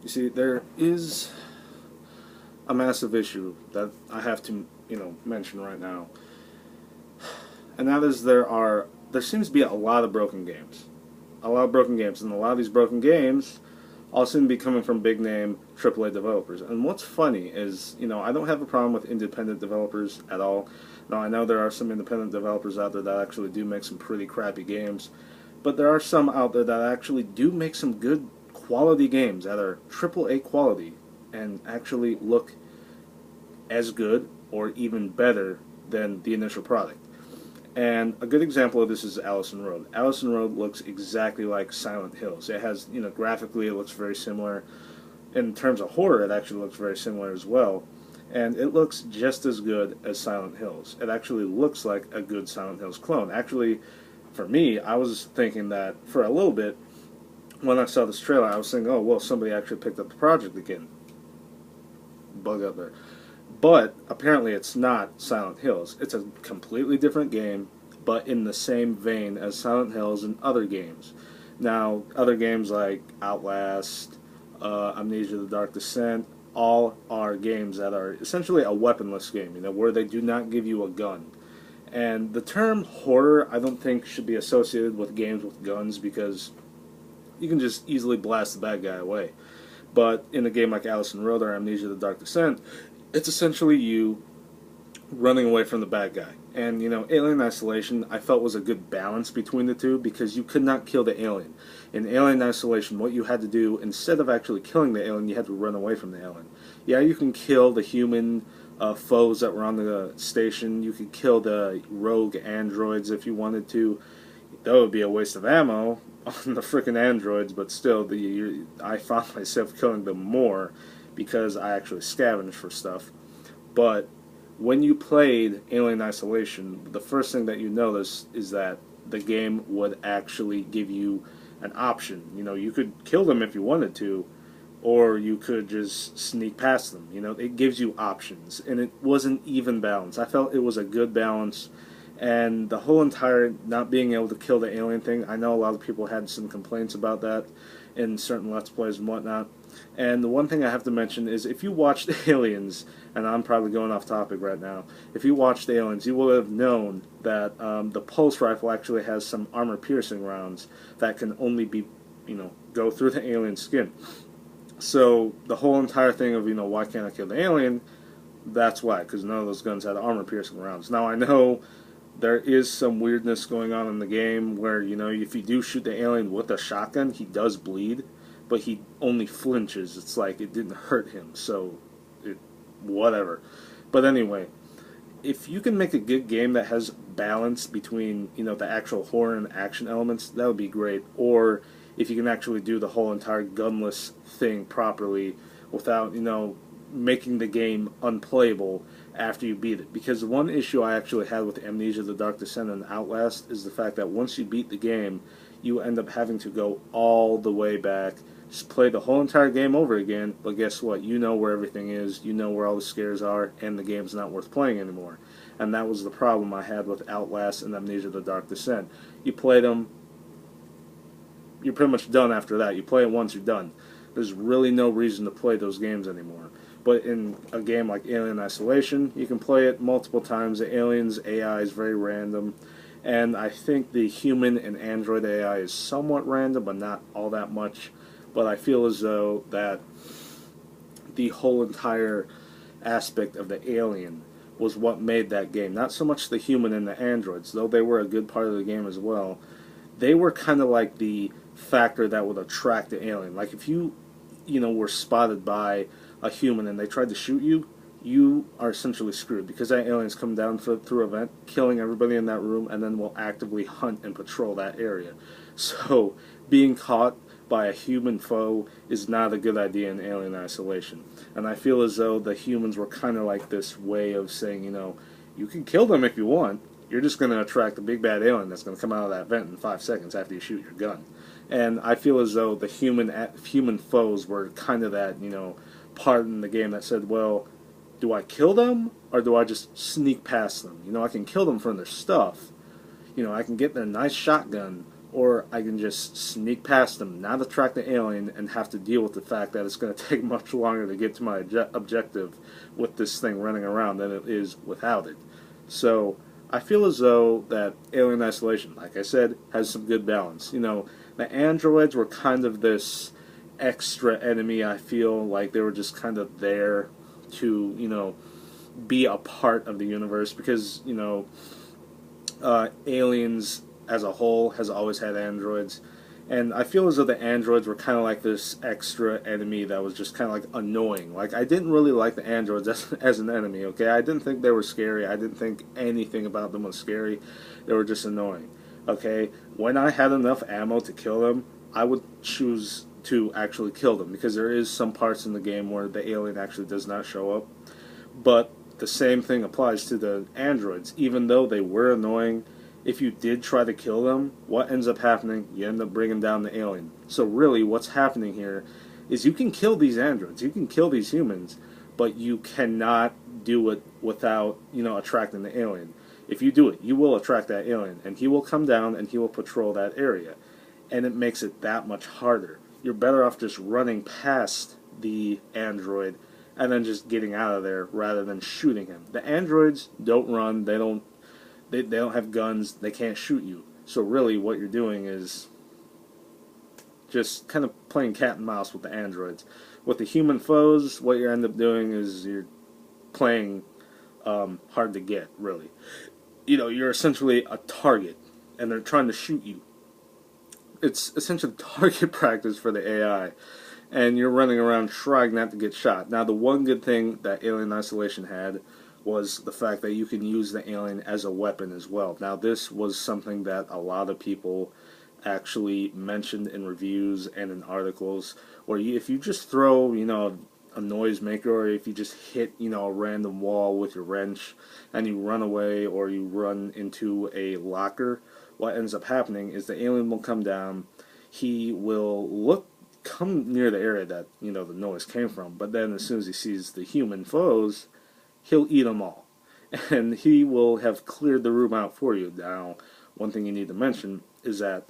You see, there is a massive issue that I have to, mention right now, and that is there seems to be a lot of broken games, and a lot of these broken games all seem to be coming from big name AAA developers. And what's funny is, I don't have a problem with independent developers at all. Now I know there are some independent developers out there that actually do make some pretty crappy games, but there are some out there that actually do make some good quality games that are AAA quality and actually look as good or even better than the initial product. And a good example of this is Allison Road. Allison Road looks exactly like Silent Hills. It has, graphically it looks very similar. In terms of horror, it actually looks very similar as well. And it looks just as good as Silent Hills. It actually looks like a good Silent Hills clone. Actually, for me, I was thinking that for a little bit, when I saw this trailer, I was thinking, oh, well, somebody actually picked up the project again. Bug out there. But apparently it's not Silent Hills. It's a completely different game, but in the same vein as Silent Hills and other games. Now, other games like Outlast, Amnesia: The Dark Descent, all are games that are essentially a weaponless game, where they do not give you a gun. And the term horror, I don't think, should be associated with games with guns because you can just easily blast the bad guy away. But in a game like Allison Road or Amnesia: The Dark Descent, it's essentially you running away from the bad guy. And, Alien Isolation, I felt was a good balance between the two because you could not kill the alien. In Alien Isolation, what you had to do, instead of actually killing the alien, you had to run away from the alien. Yeah, you can kill the human foes that were on the station. You could kill the rogue androids if you wanted to. That would be a waste of ammo on the frickin' androids, but still, I found myself killing them more because I actually scavenged for stuff. But when you played Alien Isolation, the first thing that you notice is that the game would actually give you an option. You could kill them if you wanted to, or you could just sneak past them. It gives you options, and it wasn't even balanced. I felt it was a good balance, and the whole entire not being able to kill the alien thing, I know a lot of people had some complaints about that in certain Let's Plays and whatnot. And the one thing I have to mention is if you watched Aliens, and I'm probably going off topic right now, if you watched Aliens, you will have known that the pulse rifle actually has some armor-piercing rounds that can only be, go through the alien skin. So the whole entire thing of, why can't I kill the alien, that's why, because none of those guns had armor-piercing rounds. Now, I know there is some weirdness going on in the game where, if you do shoot the alien with a shotgun, he does bleed, but he only flinches. It's like it didn't hurt him, so whatever. But anyway, if you can make a good game that has balance between, the actual horror and action elements, that would be great. Or if you can actually do the whole entire gunless thing properly without, making the game unplayable after you beat it. Because one issue I actually had with Amnesia: The Dark Descent and Outlast is the fact that once you beat the game, you end up having to go all the way back, just play the whole entire game over again, but guess what? You know where everything is, you know where all the scares are, and the game's not worth playing anymore. And that was the problem I had with Outlast and Amnesia: The Dark Descent. You play them, you're pretty much done after that. You play it once, you're done. There's really no reason to play those games anymore. But in a game like Alien Isolation, you can play it multiple times. The alien's AI is very random. And I think the human and android AI is somewhat random, but not all that much. But I feel as though that the whole entire aspect of the alien was what made that game. Not so much the human and the androids, though they were a good part of the game as well. They were kind of like the factor that would attract the alien. Like if you, were spotted by a human and they tried to shoot you, you are essentially screwed because that alien's come down through a vent, killing everybody in that room, and then will actively hunt and patrol that area. So being caught by a human foe is not a good idea in Alien Isolation. And I feel as though the humans were kind of like this way of saying, you can kill them if you want. You're just going to attract a big bad alien that's going to come out of that vent in 5 seconds after you shoot your gun. And I feel as though the human foes were kind of that, part in the game that said, well, do I kill them or do I just sneak past them? I can kill them from their stuff. I can get their nice shotgun, or I can just sneak past them, not attract the alien, and have to deal with the fact that it's going to take much longer to get to my objective with this thing running around than it is without it. So I feel as though that Alien Isolation, like I said, has some good balance. The androids were kind of this extra enemy. I feel like they were just kind of there to, be a part of the universe because, Aliens as a whole has always had androids. And I feel as though the androids were kind of like this extra enemy that was just kind of like annoying. Like, I didn't really like the androids as an enemy, okay? I didn't think they were scary. I didn't think anything about them was scary. They were just annoying, okay? When I had enough ammo to kill them, I would choose to actually kill them because there is some parts in the game where the alien actually does not show up. But the same thing applies to the androids. Even though they were annoying, if you did try to kill them, what ends up happening? You end up bringing down the alien. So really, what's happening here is you can kill these androids, you can kill these humans, but you cannot do it without, attracting the alien. If you do it, you will attract that alien, and he will come down and he will patrol that area. And it makes it that much harder. You're better off just running past the android and then just getting out of there rather than shooting him. The androids don't run, they don't have guns, they can't shoot you. So really what you're doing is just kind of playing cat and mouse with the androids. With the human foes, what you end up doing is you're playing hard to get, really. You're essentially a target, and they're trying to shoot you. It's essentially target practice for the AI, and you're running around trying not to get shot. Now, the one good thing that Alien Isolation had was the fact that you can use the alien as a weapon as well. Now, this was something that a lot of people actually mentioned in reviews and in articles, where if you just throw, a noisemaker, or if you just hit, a random wall with your wrench and you run away or you run into a locker, what ends up happening is the alien will come down, he will come near the area that, the noise came from, but then as soon as he sees the human foes, he'll eat them all. And he will have cleared the room out for you. Now, one thing you need to mention is that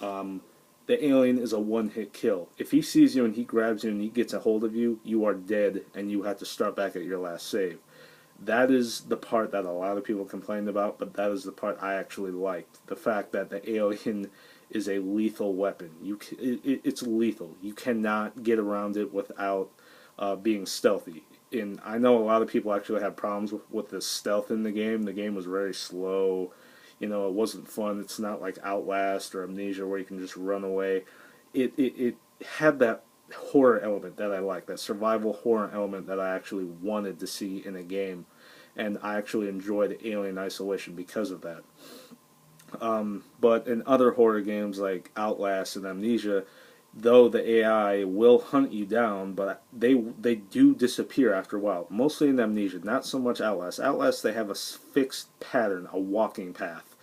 the alien is a one-hit kill. If he sees you and he grabs you and he gets a hold of you, you are dead and you have to start back at your last save. That is the part that a lot of people complained about, but that is the part I actually liked. The fact that the alien is a lethal weapon. It's lethal. You cannot get around it without being stealthy. And I know a lot of people actually have problems with the stealth in the game. The game was very slow. It wasn't fun. It's not like Outlast or Amnesia where you can just run away. It had that horror element that I like, that survival horror element that I actually wanted to see in a game. And I actually enjoyed Alien Isolation because of that. But in other horror games like Outlast and Amnesia, though the AI will hunt you down, but they do disappear after a while. Mostly in Amnesia, not so much Outlast. Outlast, they have a fixed pattern, a walking path.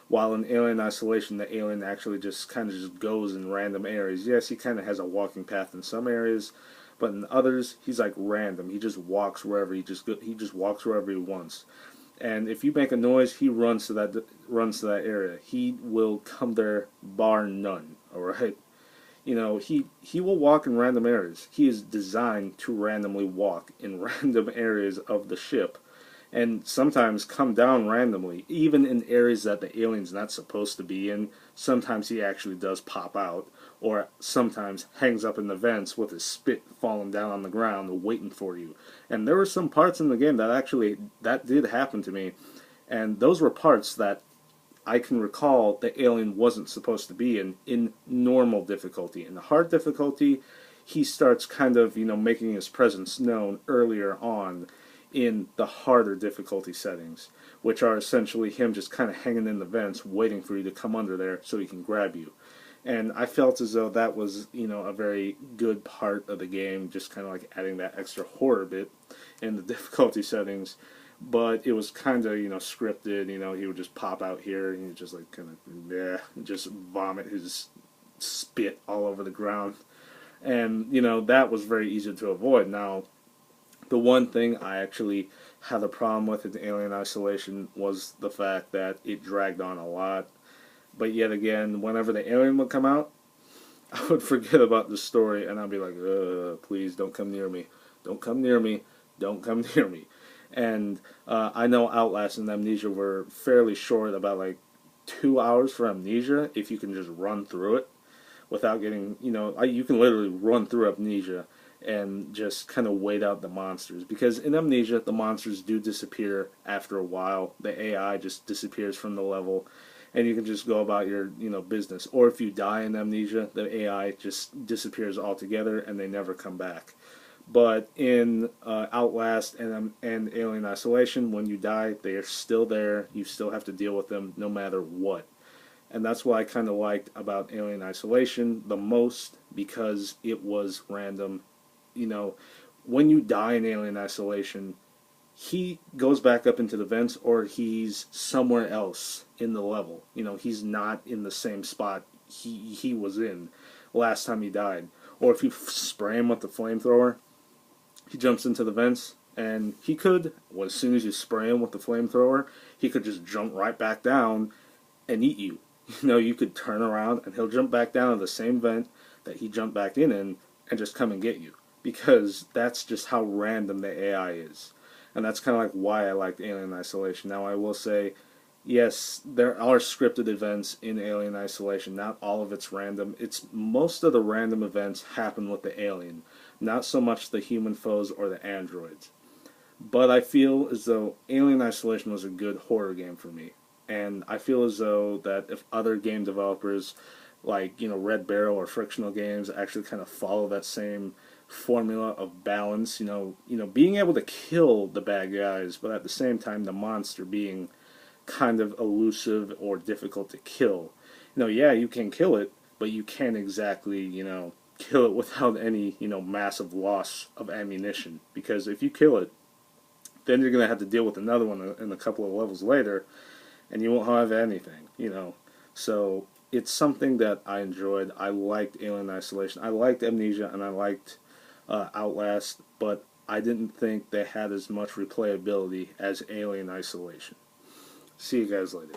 While in Alien Isolation, the alien actually just kind of just goes in random areas. Yes, he kind of has a walking path in some areas, but in others, he's like random. He just walks wherever he just walks wherever he wants. And if you make a noise, he runs to that area. He will come there bar none. All right. He will walk in random areas. He is designed to randomly walk in random areas of the ship, and sometimes come down randomly, even in areas that the alien's not supposed to be in. Sometimes he actually does pop out, or sometimes hangs up in the vents with his spit falling down on the ground waiting for you. And there were some parts in the game that did happen to me, and those were parts that I can recall the alien wasn't supposed to be in normal difficulty. In the hard difficulty, he starts kind of, making his presence known earlier on in the harder difficulty settings, which are essentially him just kind of hanging in the vents, waiting for you to come under there so he can grab you. And I felt as though that was, a very good part of the game, just kind of like adding that extra horror bit in the difficulty settings. But it was kind of, scripted. He would just pop out here and he'd just like kind of, just vomit his spit all over the ground. And, that was very easy to avoid. Now, the one thing I actually had a problem with in Alien Isolation was the fact that it dragged on a lot. But yet again, whenever the alien would come out, I would forget about the story and I'd be like, please don't come near me. Don't come near me. Don't come near me. And I know Outlast and Amnesia were fairly short, about like 2 hours for Amnesia, if you can just run through it without getting, you can literally run through Amnesia and just kind of wait out the monsters. Because in Amnesia, the monsters do disappear after a while. The AI just disappears from the level, and you can just go about your, business. Or if you die in Amnesia, the AI just disappears altogether, and they never come back. But in Outlast and Alien Isolation, when you die, they are still there. You still have to deal with them no matter what. And that's what I kind of liked about Alien Isolation the most, because it was random. You know, when you die in Alien Isolation, he goes back up into the vents, or he's somewhere else in the level. He's not in the same spot he was in last time he died. Or if you spray him with the flamethrower, he jumps into the vents, and he could, well, as soon as you spray him with the flamethrower, he could just jump right back down and eat you. You could turn around and he'll jump back down to the same vent that he jumped back in and just come and get you. Because that's just how random the AI is. And that's kind of like why I liked Alien Isolation. Now, I will say, yes, there are scripted events in Alien Isolation. Not all of it's random. It's most of the random events happen with the alien, not so much the human foes or the androids. But I feel as though Alien Isolation was a good horror game for me. And I feel as though that if other game developers like, Red Barrel or Frictional Games actually kind of follow that same formula of balance, being able to kill the bad guys, but at the same time the monster being kind of elusive or difficult to kill. Yeah, you can kill it, but you can't exactly, kill it without any, massive loss of ammunition. Because if you kill it, then you're going to have to deal with another one in a couple of levels later, and you won't have anything. So it's something that I enjoyed. I liked Alien Isolation. I liked Amnesia, and I liked Outlast, but I didn't think they had as much replayability as Alien Isolation. See you guys later.